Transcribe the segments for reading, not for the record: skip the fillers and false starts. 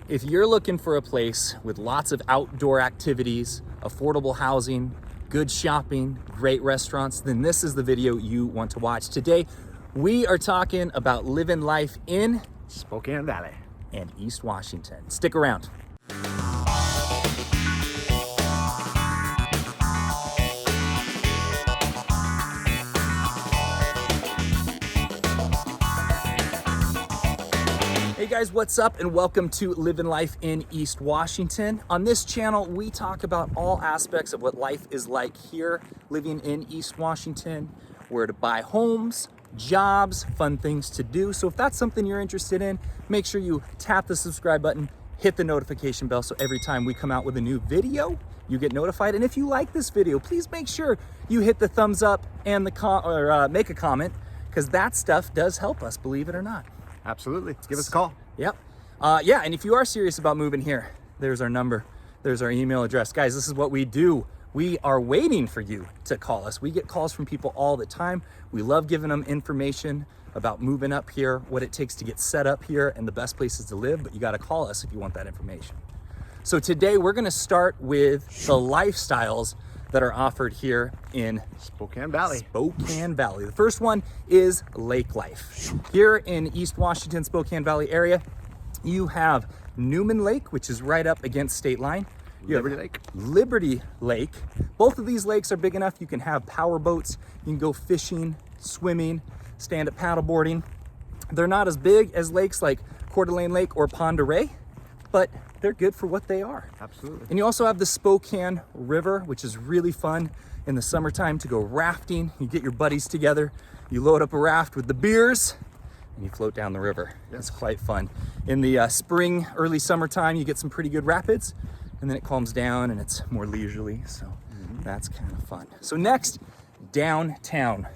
If you're looking for a place with lots of outdoor activities, affordable housing, good shopping, great restaurants, then this is the video you want to watch. Today, we are talking about living life in Spokane Valley and East Washington. Stick around. Hey guys, what's up and welcome to Living Life in East Washington. On this channel, we talk about all aspects of what life is like here living in East Washington, where to buy homes, jobs, fun things to do. So if that's something you're interested in, make sure you tap the subscribe button, hit the notification bell so every time we come out with a new video, you get notified. And if you like this video, please make sure you hit the thumbs up and make a comment, because that stuff does help us, believe it or not. Absolutely. Give us a call. Yep. Yeah, and if you are serious about moving here, there's our number, there's our email address. Guys, this is what we do. We are waiting for you to call us. We get calls from people all the time. We love giving them information about moving up here, what it takes to get set up here, and the best places to live, but you gotta call us if you want that information. So today we're gonna start with the lifestyles that are offered here in Spokane Valley. The first one is lake life. Here in East Washington, Spokane Valley area, you have Newman Lake, which is right up against state line. You Liberty have Lake. Liberty Lake. Both of these lakes are big enough. You can have power boats. You can go fishing, swimming, stand-up paddleboarding. They're not as big as lakes like Coeur d'Alene Lake or Pend d'Oreille, but they're good for what they are. Absolutely. And you also have the Spokane River, which is really fun in the summertime to go rafting. You get your buddies together, you load up a raft with the beers, and you float down the river. Yes. It's quite fun. In the spring, early summertime, you get some pretty good rapids, and then it calms down and it's more leisurely, so that's kind of fun. So next, downtown.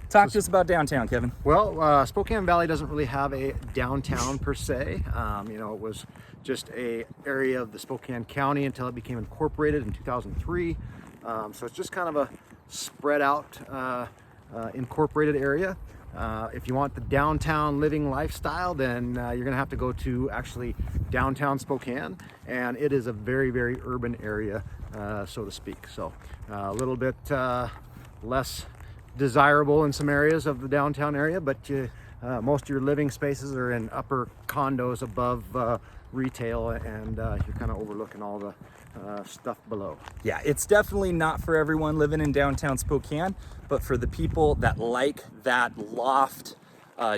Talk to us about downtown, Kevin. Well, Spokane Valley doesn't really have a downtown per se. It was just a area of the Spokane County until it became incorporated in 2003. So it's just kind of a spread out incorporated area. If you want the downtown living lifestyle, then you're gonna have to go to actually downtown Spokane, and it is a very, very urban area, so to speak. So a little bit less desirable in some areas of the downtown area, but most of your living spaces are in upper condos above retail, and you're kind of overlooking all the stuff below. Yeah, it's definitely not for everyone living in downtown Spokane, but for the people that like that loft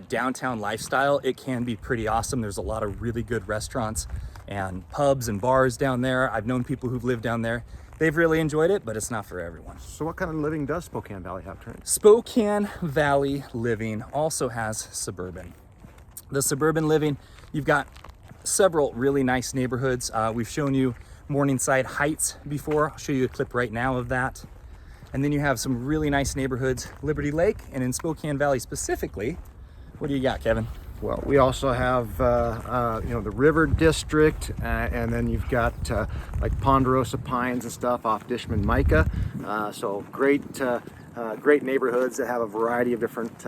downtown lifestyle, it can be pretty awesome. There's a lot of really good restaurants and pubs and bars down there. I've known people who've lived down there. They've really enjoyed it, but it's not for everyone. So what kind of living does Spokane Valley have, Trent? Spokane Valley living also has suburban. The suburban living, you've got several really nice neighborhoods. We've shown you Morningside Heights before. I'll show you a clip right now of that. And then you have some really nice neighborhoods, Liberty Lake, and in Spokane Valley specifically, what do you got, Kevin? Well, we also have the River District, and then you've got like Ponderosa Pines and stuff off Dishman Micah. So great neighborhoods that have a variety of different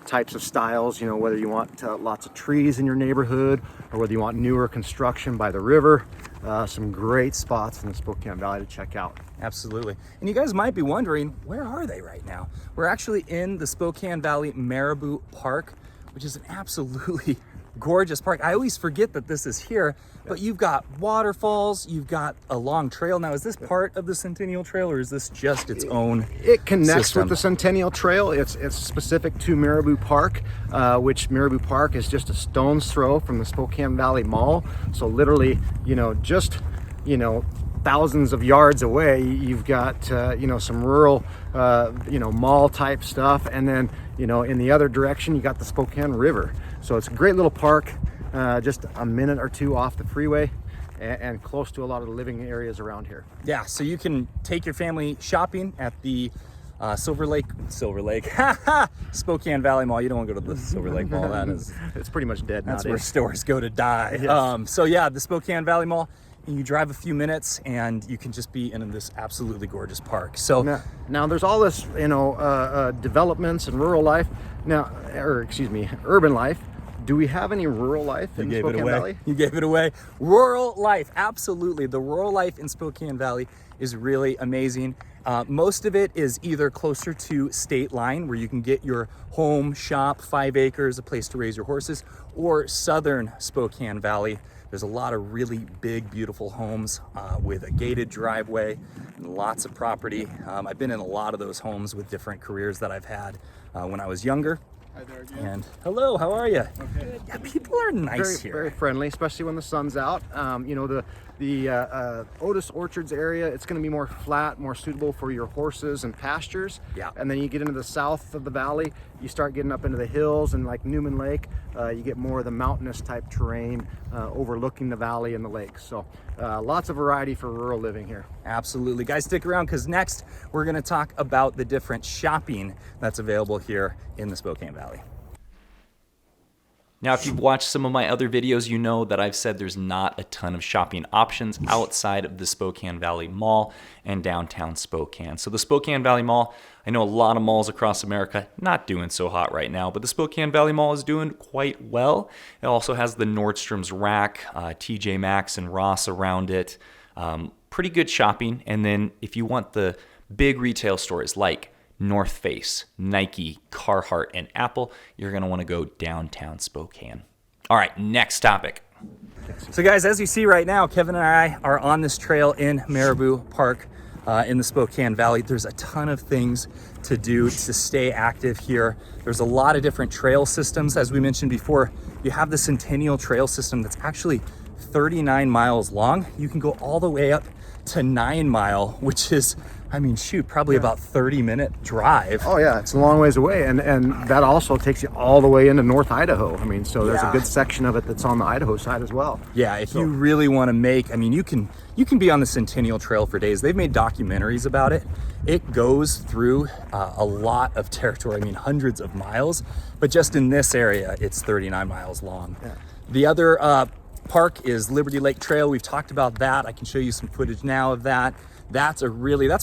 types of styles. You know, whether you want lots of trees in your neighborhood or whether you want newer construction by the river. Some great spots in the Spokane Valley to check out. Absolutely. And you guys might be wondering, where are they right now? We're actually in the Spokane Valley Marabou Park, which is an absolutely gorgeous park. I always forget that this is here, but you've got waterfalls, you've got a long trail. Now, is this part of the Centennial Trail, or is this just its own It connects system? with the Centennial Trail. It's specific to Marabou Park, which Marabou Park is just a stone's throw from the Spokane Valley Mall. So literally, just thousands of yards away, you've got some rural mall type stuff, and then in the other direction you got the Spokane River. So it's a great little park, just a minute or two off the freeway, and close to a lot of the living areas around here. Yeah, so you can take your family shopping at the Silver Lake, Spokane Valley Mall. You don't want to go to the Silver Lake Mall. It's pretty much dead. That's where stores go to die. Yes. So yeah, the Spokane Valley Mall. And you drive a few minutes and you can just be in this absolutely gorgeous park. So now there's all this, developments and rural life urban life, Do we have any rural life in Spokane Valley? You gave it away. Rural life, absolutely. The rural life in Spokane Valley is really amazing. Most of it is either closer to state line, where you can get your home, shop, 5 acres, a place to raise your horses, or southern Spokane Valley. There's a lot of really big, beautiful homes with a gated driveway and lots of property. I've been in a lot of those homes with different careers that I've had when I was younger. Hi there again. And hello, how are you? Okay. Yeah, people are nice here. Very friendly, especially when the sun's out. You know, the Otis Orchards area, it's going to be more flat, more suitable for your horses and pastures. Yeah. And then you get into the south of the valley, you start getting up into the hills, and like Newman Lake, you get more of the mountainous type terrain overlooking the valley and the lakes. So lots of variety for rural living here. Absolutely. Guys, stick around, because next we're going to talk about the different shopping that's available here in the Spokane Valley. Now, if you've watched some of my other videos, you know that I've said there's not a ton of shopping options outside of the Spokane Valley Mall and downtown Spokane. So the Spokane Valley Mall, I know a lot of malls across America not doing so hot right now, but the Spokane Valley Mall is doing quite well. It also has the Nordstrom's rack, TJ Maxx and Ross around it. Pretty good shopping. And then if you want the big retail stores like North Face, Nike, Carhartt, and Apple, you're going to want to go downtown Spokane. All right, next topic. So guys, as you see right now, Kevin and I are on this trail in Marabou Park in the Spokane Valley. There's a ton of things to do to stay active here. There's a lot of different trail systems. As we mentioned before, you have the Centennial Trail system that's actually 39 miles long. You can go all the way up to 9 Mile, which is, I mean, shoot, probably about 30-minute drive. Oh yeah, it's a long ways away, and that also takes you all the way into North Idaho. I mean, so there's a good section of it that's on the Idaho side as well. Yeah, if you really want to make, I mean, you can be on the Centennial Trail for days. They've made documentaries about it. It goes through a lot of territory, I mean, hundreds of miles, but just in this area, it's 39 miles long. Yeah. The other park is Liberty Lake Trail. We've talked about that. I can show you some footage now of that. That's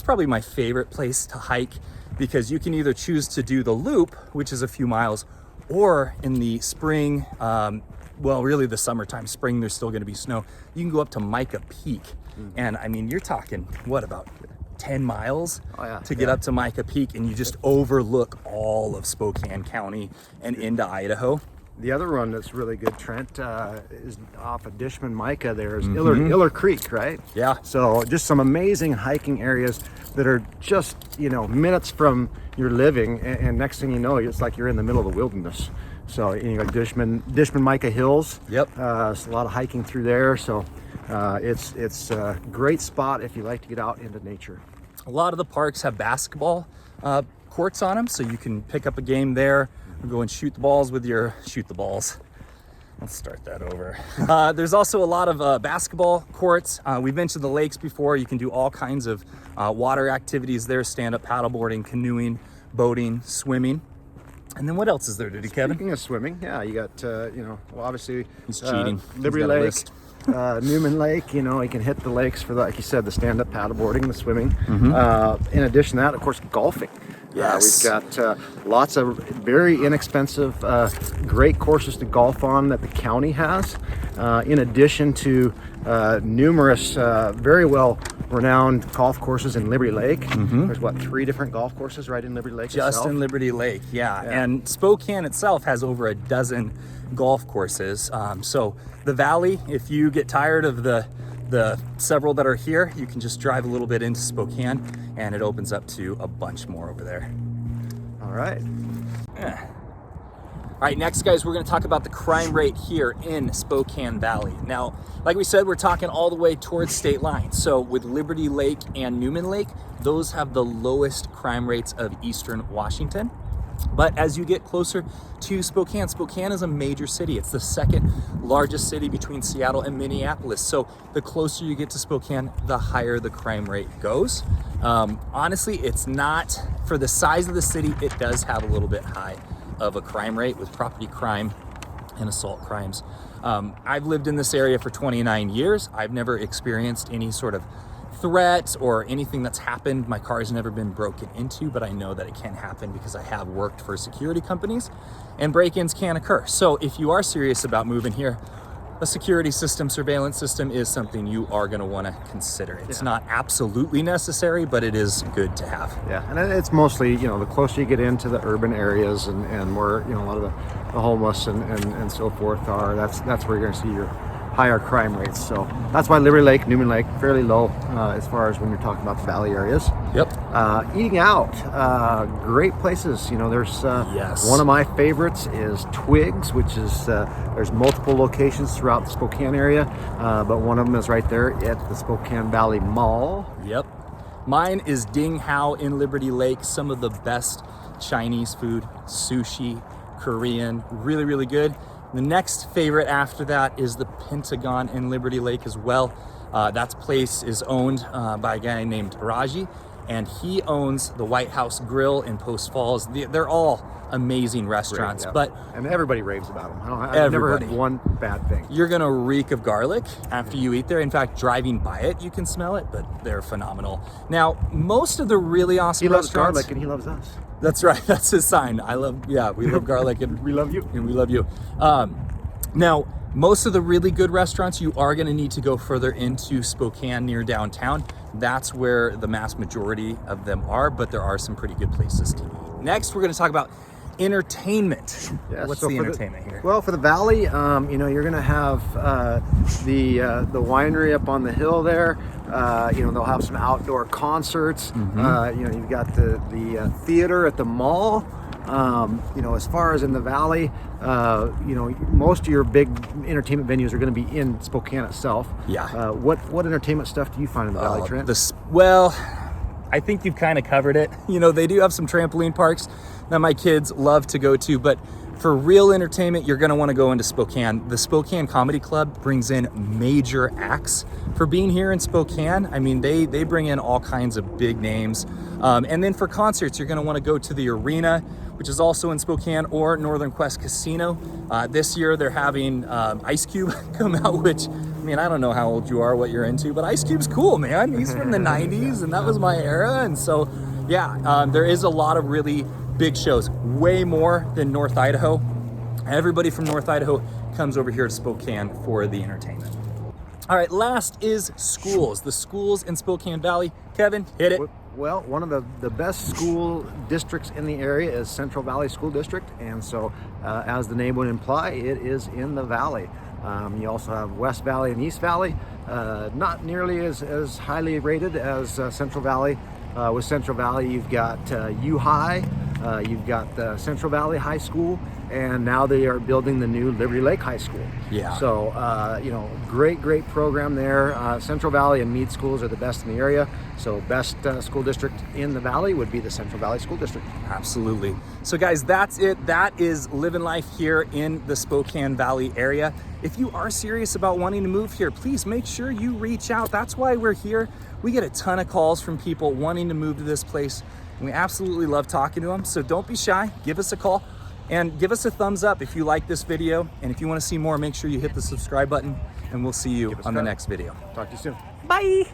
probably my favorite place to hike, because you can either choose to do the loop, which is a few miles, or in the spring, well, really the summertime, spring, there's still going to be snow. You can go up to Micah Peak. And I mean, you're talking, what, about 10 miles to get up to Micah Peak, and you just overlook all of Spokane County and into Idaho. The other one that's really good, Trent, is off of Dishman Micah. There's Iller Creek, right? Yeah. So just some amazing hiking areas that are just, you know, minutes from your living, and next thing you know, it's like you're in the middle of the wilderness. So you know, Dishman Micah Hills. Yep. It's a lot of hiking through there. So it's a great spot if you like to get out into nature. A lot of the parks have basketball courts on them, so you can pick up a game there. Go and shoot the balls with your Let's start that over. There's also a lot of basketball courts. We've mentioned the lakes before. You can do all kinds of water activities there: stand-up paddleboarding, canoeing, boating, swimming. And then what else is there to do, Kevin? Speaking of swimming, yeah, you got you know, well, obviously he's cheating. Liberty Lake, Newman Lake. You know, you can hit the lakes for, like you said, the stand-up paddleboarding, the swimming. In addition to that, of course, golfing. Yes. We've got lots of very inexpensive, great courses to golf on that the county has, in addition to numerous very well renowned golf courses in Liberty Lake. There's what, 3 different golf courses right in Liberty Lake just in Liberty Lake, yeah. And Spokane itself has over a dozen golf courses. So the valley, if you get tired of the several that are here, you can just drive a little bit into Spokane, and it opens up to a bunch more over there. All right. All right, next, guys, we're going to talk about the crime rate here in Spokane Valley. Now, like we said, we're talking all the way towards state lines. So with Liberty Lake and Newman Lake, those have the lowest crime rates of Eastern Washington. But as you get closer to Spokane, Spokane is a major city. It's the second largest city between Seattle and Minneapolis. So the closer you get to Spokane, the higher the crime rate goes. Honestly, it's not, for the size of the city, it does have a little bit high of a crime rate with property crime and assault crimes. I've lived in this area for 29 years. I've never experienced any sort of threat or anything that's happened. My car's never been broken into, but I know that it can happen because I have worked for security companies and break-ins can occur. So if you are serious about moving here, a security system, surveillance system is something you are going to want to consider. It's not absolutely necessary, but it is good to have. Yeah, and it's mostly, the closer you get into the urban areas and where, a lot of the homeless and so forth are, that's where you're going to see your higher crime rates. So that's why Liberty Lake, Newman Lake, fairly low as far as when you're talking about the valley areas. Yep. Eating out, great places. There's Yes. one of my favorites is Twigs, which is there's multiple locations throughout the Spokane area, but one of them is right there at the Spokane Valley Mall. Yep. Mine is Ding Hao in Liberty Lake. Some of the best Chinese food, sushi, Korean, really, really good. The next favorite after that is the Pentagon in Liberty Lake as well. That place is owned by a guy named Raji, and he owns the White House Grill in Post Falls. They're all amazing restaurants, Great, but and everybody raves about them. I've never heard Everybody. one bad thing. you're gonna reek of garlic after you eat there. In fact, driving by it, you can smell it, but they're phenomenal. Now, most of the really awesome He loves restaurants, garlic and he loves us. That's right. That's his sign. We love garlic and We love you. and we love you. Now, most of the really good restaurants, you are going to need to go further into Spokane near downtown. That's where the mass majority of them are, but there are some pretty good places to eat. Next, we're going to talk about entertainment. Yeah, What's so the for entertainment here? Well, for the valley, you're going to have the winery up on the hill there. They'll have some outdoor concerts. You've got the theater at the mall. As far as in the valley, most of your big entertainment venues are going to be in Spokane itself. Yeah. What entertainment stuff do you find in the valley, Trent? Well, I think you've kind of covered it. They do have some trampoline parks that my kids love to go to, but for real entertainment, you're going to want to go into Spokane. The Spokane Comedy Club brings in major acts for being here in Spokane. I mean, they bring in all kinds of big names. And then for concerts, you're going to want to go to the Arena, which is also in Spokane, or Northern Quest Casino. This year, they're having Ice Cube come out, which, I don't know how old you are, what you're into, but Ice Cube's cool, man. He's from the 90s, and that was my era. And so, there is a lot of really big shows, way more than North Idaho. Everybody from North Idaho comes over here to Spokane for the entertainment. All right, last is schools. The schools in Spokane Valley. Kevin, hit it. Well, one of the best school districts in the area is Central Valley School District, and so as the name would imply, it is in the valley. You also have West Valley and East Valley, not nearly as highly rated as Central Valley. With Central Valley, you've got U High, you've got the Central Valley High School, and now they are building the new Liberty Lake High School. Yeah. So, great program there. Central Valley and Meade schools are the best in the area. So best school district in the valley would be the Central Valley School District. Absolutely. So guys, that's it. That is living life here in the Spokane Valley area. If you are serious about wanting to move here, please make sure you reach out. That's why we're here. We get a ton of calls from people wanting to move to this place. And we absolutely love talking to them. So don't be shy. Give us a call and give us a thumbs up if you like this video. And if you want to see more, make sure you hit the subscribe button, and we'll see you on the next video. Talk to you soon. Bye.